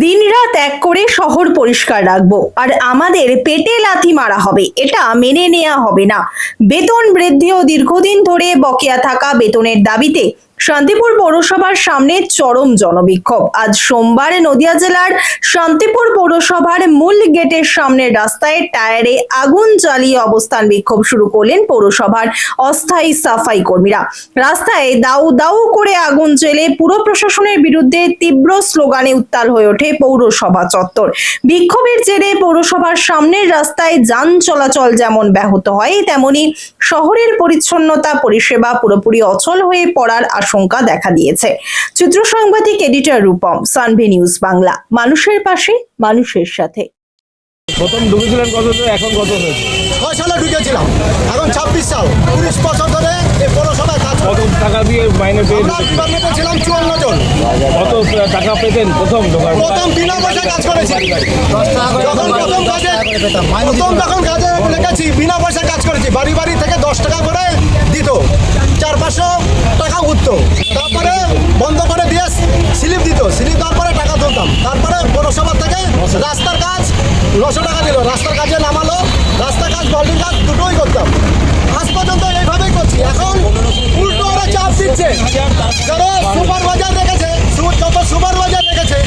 দিনরাত এক করে শহর পরিষ্কার রাখবো আর আমাদের পেটে লাথি মারা হবে, এটা মেনে নেওয়া হবে না। বেতন বৃদ্ধি ও দীর্ঘদিন ধরে বকেয়া থাকা বেতনের দাবিতে শান্তিপুর পৌরসভার সামনে চরম জনবিক্ষোভ। আজ সোমবার নদিয়া জেলার শান্তিপুর পৌরসভার মূল গেটের সামনের রাস্তায় টায়ারে আগুন জ্বালিয়ে অবস্থান বিক্ষোভ শুরু করলেন পৌরসভার অস্থায়ী সাফাই কর্মীরা। রাস্তায় দাউ দাউ করে আগুন জ্বেলে পুর প্রশাসনের বিরুদ্ধে তীব্র স্লোগানে উত্তাল হয়ে ওঠে পৌরসভা চত্বর। বিক্ষোভের জেরে পৌরসভার সামনের রাস্তায় যান চলাচল যেমন ব্যাহত হয়, তেমনি শহরের পরিচ্ছন্নতা পরিষেবা পুরোপুরি অচল হয়ে পড়ার আশঙ্কা দেখা দিয়েছে। চিত্র সাংবাদিক এডিটর রূপম, সানভি নিউজ বাংলা, মানুষের পাশে মানুষের সাথে। প্রথম ঢুকেছিলেন কত, এখন কত হয়েছে? 6 সালে ঢুকেছিলাম, এখন 26 সাল, 19 বছর ধরে এই পৌরসভায় কাজ কত করি। টাকা দিয়ে মাইনে পেয়ে আমরা ডিপার্টমেন্টে ছিলাম 54 জন। কত টাকা পেতেন প্রথম ঢোকার? প্রথম বিনা পয়সায় কাজ করেছি। যখন কাজে লেগেছি বিনা পয়সায় কাজ করেছি। বাড়ি বাড়ি থেকে 10 টাকা করে দিত, 400-500 টাকা উঠতো। তারপরে বন্ধ করে দিয়ে স্লিপ দিত, স্লিপ দেওয়ার পরে টাকা তুলতাম। তারপরে পৌরসভা থেকে রাস্তার কাজ 900 টাকা দিল, রাস্তার কাজে নামালো। রাস্তার কাজ বাল্ডিং কাজ দুটোই করতাম। আজ পর্যন্ত এইভাবেই করছি। এখন উল্টো ওরা চাপ দিচ্ছে, যারা সুপারভাইজার রেখেছে, যত সুপারভাইজার রেখেছে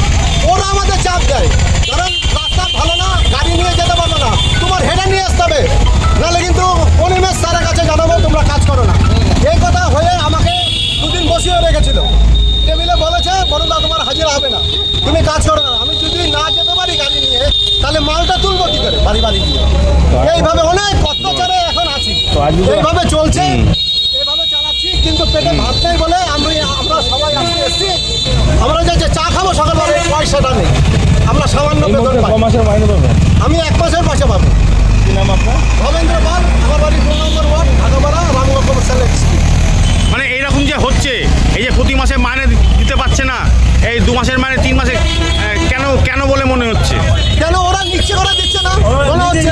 ওরা আমাদের চাপ দেয়। কারণ রাস্তা ভালো না, গাড়ি নিয়ে যেতে পারবে না, তোমার হেডে নিয়ে আসতে হবে, নাহলে কিন্তু অনিমেষ স্যারের কাছে জানাবো তোমরা কাজ করো না। এই কথা হয়ে আমাকে দুদিন বসিয়ে রেখেছিল। টেবিলে বলেছে বড়দা তোমার হাজিরা হবে না, তুমি কাজ করো না। আমি যদি না যেতে পারি গাড়ি নিয়ে, তাহলে মালটা তুলবো কি করে বাড়ি বাড়ি গিয়ে? এইভাবে অনেক অত্যাচারে এখন আছি, এইভাবে চলছে, এইভাবে চালাচ্ছি। কিন্তু পেটে ভাত নেই বলে আমরা সবাই আজকে এসেছি। আমরা যে চা খাবো সকালবেলা পয়সাটা নেই, আমরা সামান্য বেতন পাই। মাসের মাইনে পাবেন? আমি 1 মাসের পয়সা পাবো। কি নাম আপনার? ভবেন্দ্র পাল, আমার বাড়ি 2 নম্বর ওয়ার্ড, ঢাকাপাড়া, রামগঙ্গ স্যালেক্ট। মানে এইরকম যে হচ্ছে, এই যে প্রতি মাসে মাইনে দিতে পারছে না, এই 2 মাসের মাইনে 3 মাসে কেন বলে মনে হচ্ছে? কেন ওরা নিচ্ছে করে দিচ্ছে না মনে হচ্ছে?